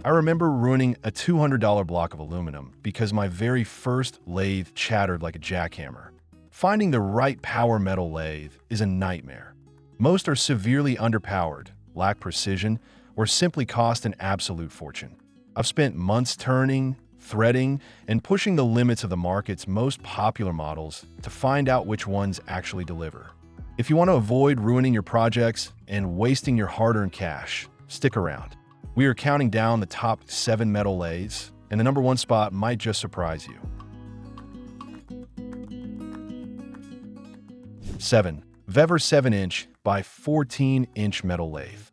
I remember ruining a $200 block of aluminum because my very first lathe chattered like a jackhammer. Finding the right power metal lathe is a nightmare. Most are severely underpowered, lack precision, or simply cost an absolute fortune. I've spent months turning, threading, and pushing the limits of the market's most popular models to find out which ones actually deliver. If you want to avoid ruining your projects and wasting your hard-earned cash, stick around. We are counting down the top 7 metal lathes, and the number 1 spot might just surprise you. 7. VEVOR 7-inch by 14-inch metal lathe.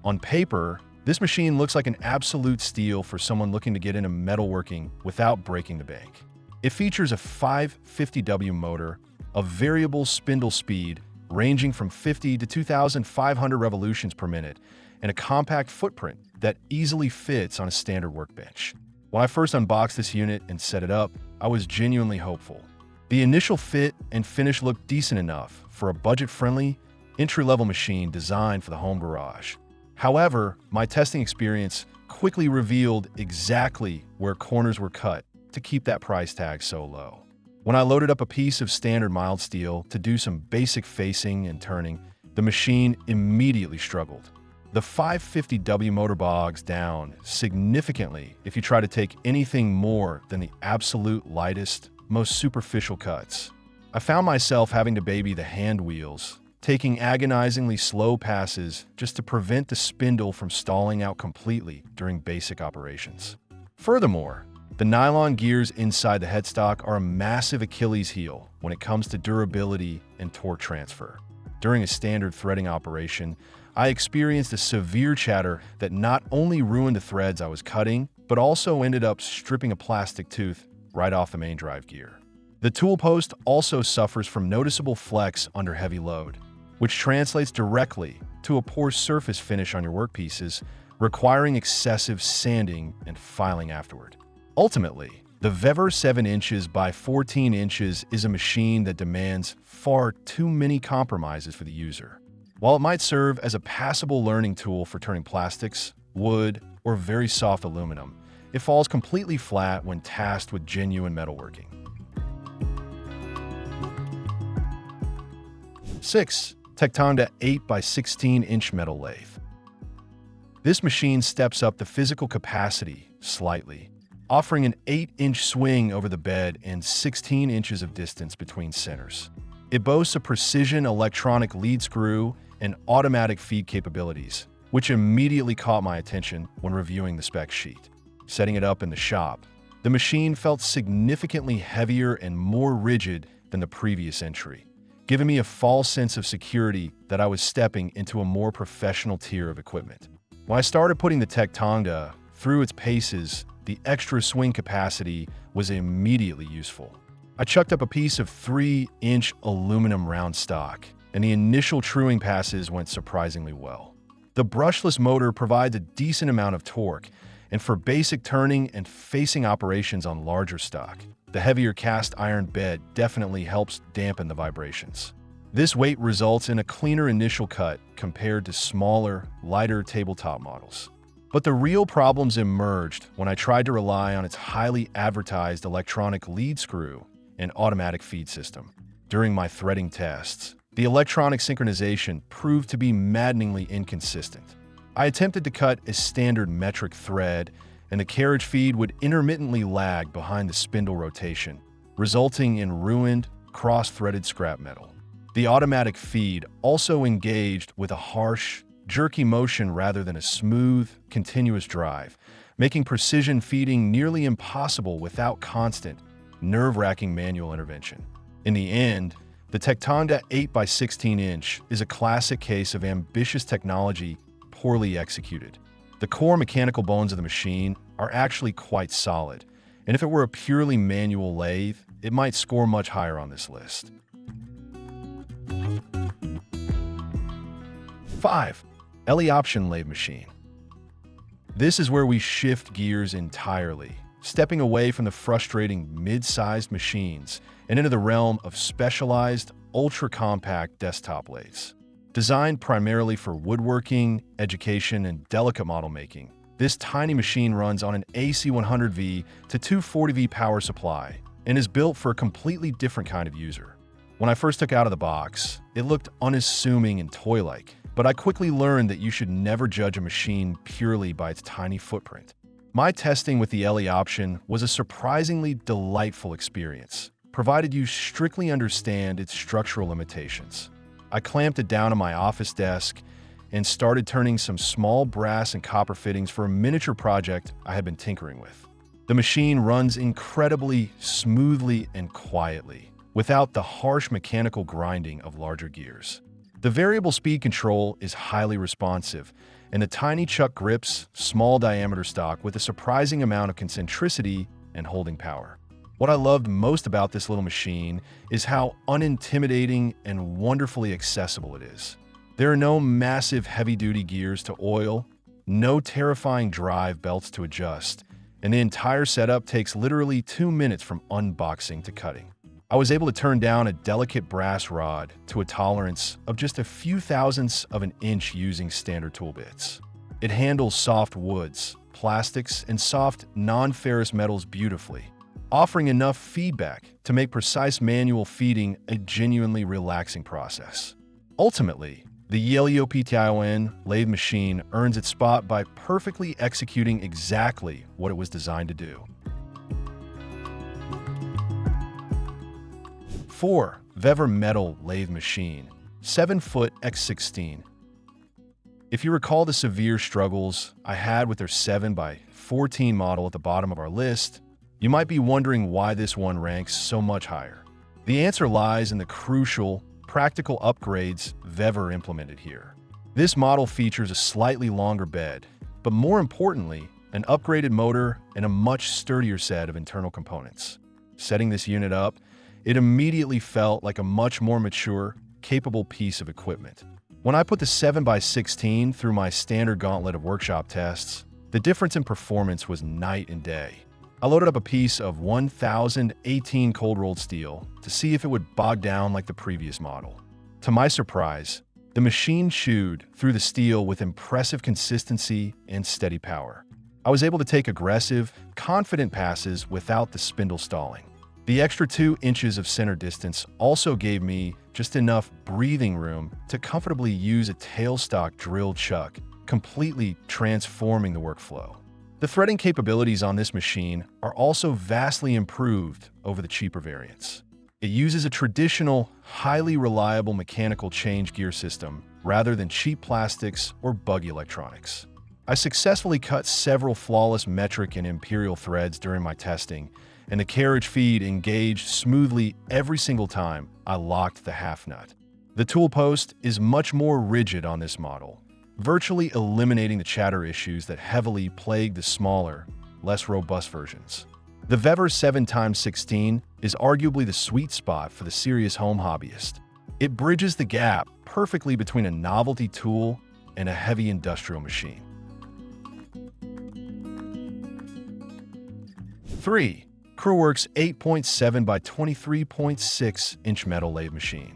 On paper, this machine looks like an absolute steal for someone looking to get into metalworking without breaking the bank. It features a 550W motor, a variable spindle speed ranging from 50 to 2,500 revolutions per minute, and a compact footprint that easily fits on a standard workbench. When I first unboxed this unit and set it up, I was genuinely hopeful. The initial fit and finish looked decent enough for a budget-friendly, entry-level machine designed for the home garage. However, my testing experience quickly revealed exactly where corners were cut to keep that price tag so low. When I loaded up a piece of standard mild steel to do some basic facing and turning, the machine immediately struggled. The 550W motor bogs down significantly if you try to take anything more than the absolute lightest, most superficial cuts. I found myself having to baby the hand wheels, taking agonizingly slow passes just to prevent the spindle from stalling out completely during basic operations. Furthermore, the nylon gears inside the headstock are a massive Achilles heel when it comes to durability and torque transfer. During a standard threading operation, I experienced a severe chatter that not only ruined the threads I was cutting, but also ended up stripping a plastic tooth right off the main drive gear. The tool post also suffers from noticeable flex under heavy load, which translates directly to a poor surface finish on your workpieces, requiring excessive sanding and filing afterward. Ultimately, the VEVOR 7 inches by 14 inches is a machine that demands far too many compromises for the user. While it might serve as a passable learning tool for turning plastics, wood, or very soft aluminum, it falls completely flat when tasked with genuine metalworking. 6. TECHTONGDA 8 by 16-inch metal lathe. This machine steps up the physical capacity slightly, offering an 8-inch swing over the bed and 16 inches of distance between centers. It boasts a precision electronic lead screw and automatic feed capabilities, which immediately caught my attention when reviewing the spec sheet. Setting it up in the shop, the machine felt significantly heavier and more rigid than the previous entry, giving me a false sense of security that I was stepping into a more professional tier of equipment. When I started putting the TECHTONGDA through its paces, the extra swing capacity was immediately useful. I chucked up a piece of 3-inch aluminum round stock, and the initial truing passes went surprisingly well. The brushless motor provides a decent amount of torque, and for basic turning and facing operations on larger stock, the heavier cast iron bed definitely helps dampen the vibrations. This weight results in a cleaner initial cut compared to smaller, lighter tabletop models. But the real problems emerged when I tried to rely on its highly advertised electronic lead screw and automatic feed system. During my threading tests, the electronic synchronization proved to be maddeningly inconsistent. I attempted to cut a standard metric thread, and the carriage feed would intermittently lag behind the spindle rotation, resulting in ruined, cross-threaded scrap metal. The automatic feed also engaged with a harsh, jerky motion rather than a smooth, continuous drive, making precision feeding nearly impossible without constant, nerve-wracking manual intervention. In the end, the TECHTONGDA 8 by 16 inch is a classic case of ambitious technology poorly executed. The core mechanical bones of the machine are actually quite solid, and if it were a purely manual lathe, it might score much higher on this list. 5. ELEOPTION lathe machine. This is where we shift gears entirely, stepping away from the frustrating mid-sized machines and into the realm of specialized, ultra-compact desktop lathes. Designed primarily for woodworking, education, and delicate model making, This tiny machine runs on an AC 100V to 240V power supply and is built for a completely different kind of user. When I first took it out of the box, it looked unassuming and toy-like, but I quickly learned that you should never judge a machine purely by its tiny footprint. My testing with the ELEOPTION was a surprisingly delightful experience, provided you strictly understand its structural limitations. I clamped it down on my office desk and started turning some small brass and copper fittings for a miniature project I had been tinkering with. The machine runs incredibly smoothly and quietly, without the harsh mechanical grinding of larger gears. The variable speed control is highly responsive, and the tiny chuck grips small diameter stock with a surprising amount of concentricity and holding power. What I loved most about this little machine is how unintimidating and wonderfully accessible it is. There are no massive heavy-duty gears to oil, no terrifying drive belts to adjust, and the entire setup takes literally 2 minutes from unboxing to cutting. I was able to turn down a delicate brass rod to a tolerance of just a few thousandths of an inch using standard tool bits. It handles soft woods, plastics, and soft non-ferrous metals beautifully, offering enough feedback to make precise manual feeding a genuinely relaxing process. Ultimately, the ELEOPTION lathe machine earns its spot by perfectly executing exactly what it was designed to do. 4. VEVOR Metal Lathe Machine, 7-foot x 16. If you recall the severe struggles I had with their 7x14 model at the bottom of our list, you might be wondering why this one ranks so much higher. The answer lies in the crucial, practical upgrades VEVOR implemented here. This model features a slightly longer bed, but more importantly, an upgraded motor and a much sturdier set of internal components. Setting this unit up, it immediately felt like a much more mature, capable piece of equipment. When I put the 7x16 through my standard gauntlet of workshop tests, the difference in performance was night and day. I loaded up a piece of 1018 cold-rolled steel to see if it would bog down like the previous model. To my surprise, the machine chewed through the steel with impressive consistency and steady power. I was able to take aggressive, confident passes without the spindle stalling. The extra 2 inches of center distance also gave me just enough breathing room to comfortably use a tailstock drill chuck, completely transforming the workflow. The threading capabilities on this machine are also vastly improved over the cheaper variants. It uses a traditional, highly reliable mechanical change gear system rather than cheap plastics or buggy electronics. I successfully cut several flawless metric and imperial threads during my testing, and the carriage feed engaged smoothly every single time I locked the half nut. The tool post is much more rigid on this model, virtually eliminating the chatter issues that heavily plague the smaller, less robust versions. The VEVOR 7x16 is arguably the sweet spot for the serious home hobbyist. It bridges the gap perfectly between a novelty tool and a heavy industrial machine. 3. CREWORKS 8.7 by 23.6 inch metal lathe machine.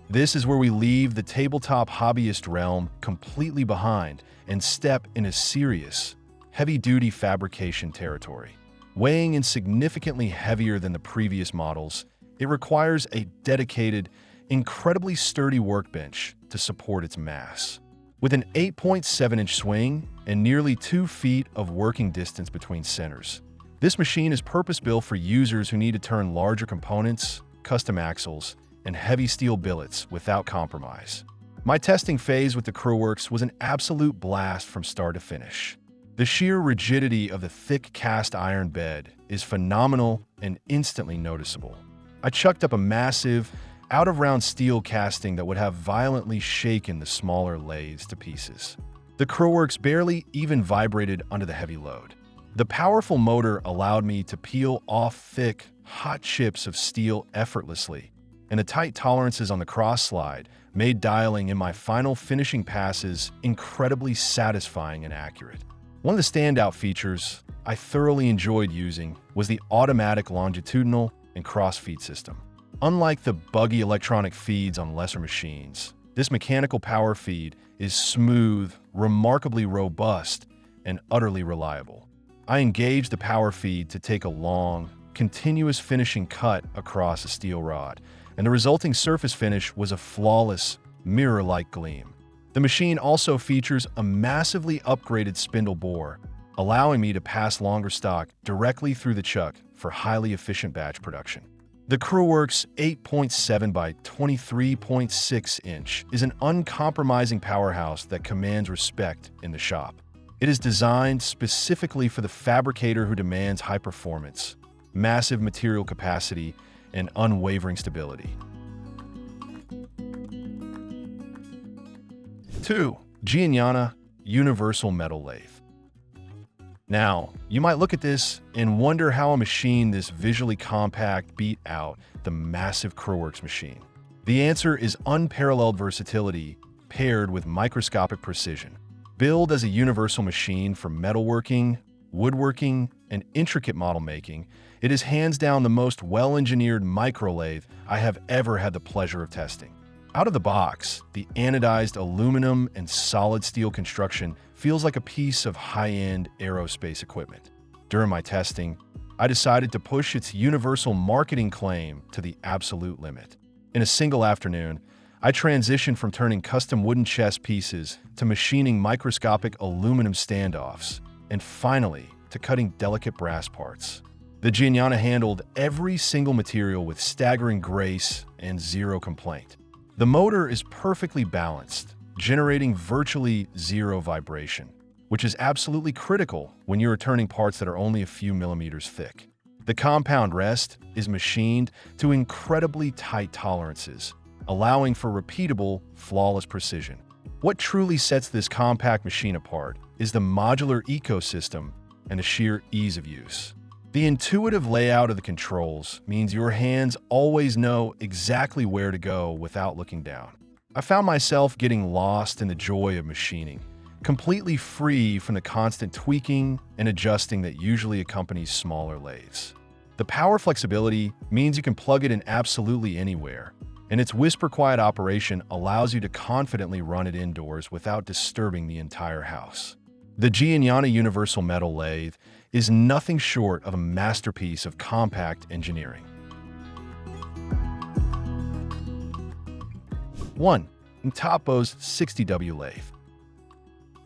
This is where we leave the tabletop hobbyist realm completely behind and step into serious, heavy-duty fabrication territory. Weighing in significantly heavier than the previous models, it requires a dedicated, incredibly sturdy workbench to support its mass. With an 8.7-inch swing and nearly 2 feet of working distance between centers, this machine is purpose-built for users who need to turn larger components, custom axles, and heavy steel billets without compromise. My testing phase with the CREWORKS was an absolute blast from start to finish. The sheer rigidity of the thick cast iron bed is phenomenal and instantly noticeable. I chucked up a massive, out-of-round steel casting that would have violently shaken the smaller lathes to pieces. The CREWORKS barely even vibrated under the heavy load. The powerful motor allowed me to peel off thick, hot chips of steel effortlessly, and the tight tolerances on the cross slide made dialing in my final finishing passes incredibly satisfying and accurate. One of the standout features I thoroughly enjoyed using was the automatic longitudinal and cross feed system. Unlike the buggy electronic feeds on lesser machines, this mechanical power feed is smooth, remarkably robust, and utterly reliable. I engaged the power feed to take a long, continuous finishing cut across a steel rod, and the resulting surface finish was a flawless, mirror-like gleam. The machine also features a massively upgraded spindle bore, allowing me to pass longer stock directly through the chuck for highly efficient batch production. The CREWORKS 8.7 by 23.6 inch is an uncompromising powerhouse that commands respect in the shop. It is designed specifically for the fabricator who demands high performance, massive material capacity, and unwavering stability. 2. Jianyana Universal Metal Lathe. Now, you might look at this and wonder how a machine this visually compact beat out the massive CREWORKS machine. The answer is unparalleled versatility paired with microscopic precision. Billed as a universal machine for metalworking, woodworking, and intricate model making, it is hands down the most well-engineered micro-lathe I have ever had the pleasure of testing. Out of the box, the anodized aluminum and solid steel construction feels like a piece of high-end aerospace equipment. During my testing, I decided to push its universal marketing claim to the absolute limit. In a single afternoon, I transitioned from turning custom wooden chess pieces to machining microscopic aluminum standoffs, and finally, to cutting delicate brass parts. The Jianyana handled every single material with staggering grace and zero complaint. The motor is perfectly balanced, generating virtually zero vibration, which is absolutely critical when you're turning parts that are only a few millimeters thick. The compound rest is machined to incredibly tight tolerances, allowing for repeatable, flawless precision. What truly sets this compact machine apart is the modular ecosystem and the sheer ease of use. The intuitive layout of the controls means your hands always know exactly where to go without looking down. I found myself getting lost in the joy of machining, completely free from the constant tweaking and adjusting that usually accompanies smaller lathes. The power flexibility means you can plug it in absolutely anywhere, and its whisper-quiet operation allows you to confidently run it indoors without disturbing the entire house. The Jianyana Universal Metal Lathe is nothing short of a masterpiece of compact engineering. 1. CNCTOPBAOS 60W Lathe.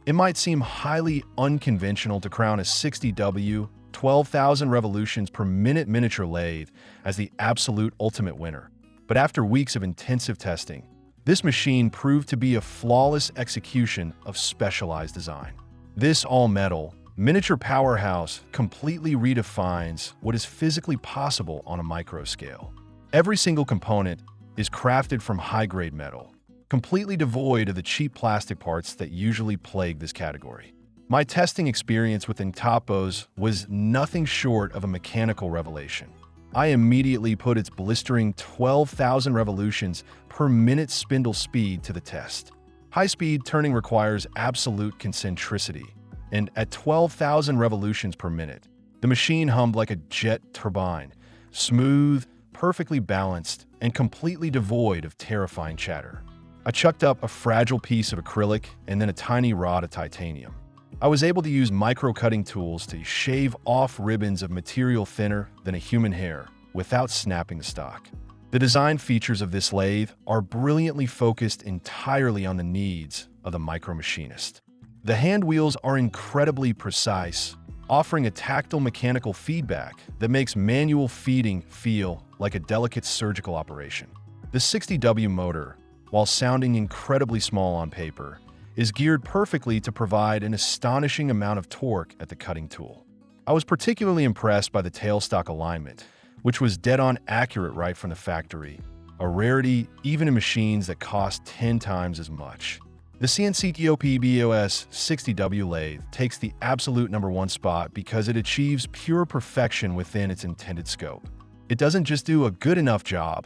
It might seem highly unconventional to crown a 60W 12,000 revolutions per minute miniature lathe as the absolute ultimate winner. But after weeks of intensive testing, this machine proved to be a flawless execution of specialized design. This all-metal, miniature powerhouse completely redefines what is physically possible on a micro scale. Every single component is crafted from high-grade metal, completely devoid of the cheap plastic parts that usually plague this category. My testing experience with CNCTOPBAOS was nothing short of a mechanical revelation. I immediately put its blistering 12,000 revolutions per minute spindle speed to the test. High-speed turning requires absolute concentricity, and at 12,000 revolutions per minute, the machine hummed like a jet turbine, smooth, perfectly balanced, and completely devoid of terrifying chatter. I chucked up a fragile piece of acrylic and then a tiny rod of titanium. I was able to use micro-cutting tools to shave off ribbons of material thinner than a human hair without snapping the stock. The design features of this lathe are brilliantly focused entirely on the needs of the micro-machinist. The hand wheels are incredibly precise, offering a tactile mechanical feedback that makes manual feeding feel like a delicate surgical operation. The 60W motor, while sounding incredibly small on paper, is geared perfectly to provide an astonishing amount of torque at the cutting tool. I was particularly impressed by the tailstock alignment, which was dead-on accurate right from the factory, a rarity even in machines that cost 10 times as much. The CNCTOPBAOS 60W lathe takes the absolute #1 spot because it achieves pure perfection within its intended scope. It doesn't just do a good enough job,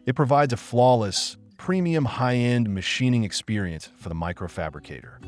it provides a flawless, premium high-end machining experience for the microfabricator.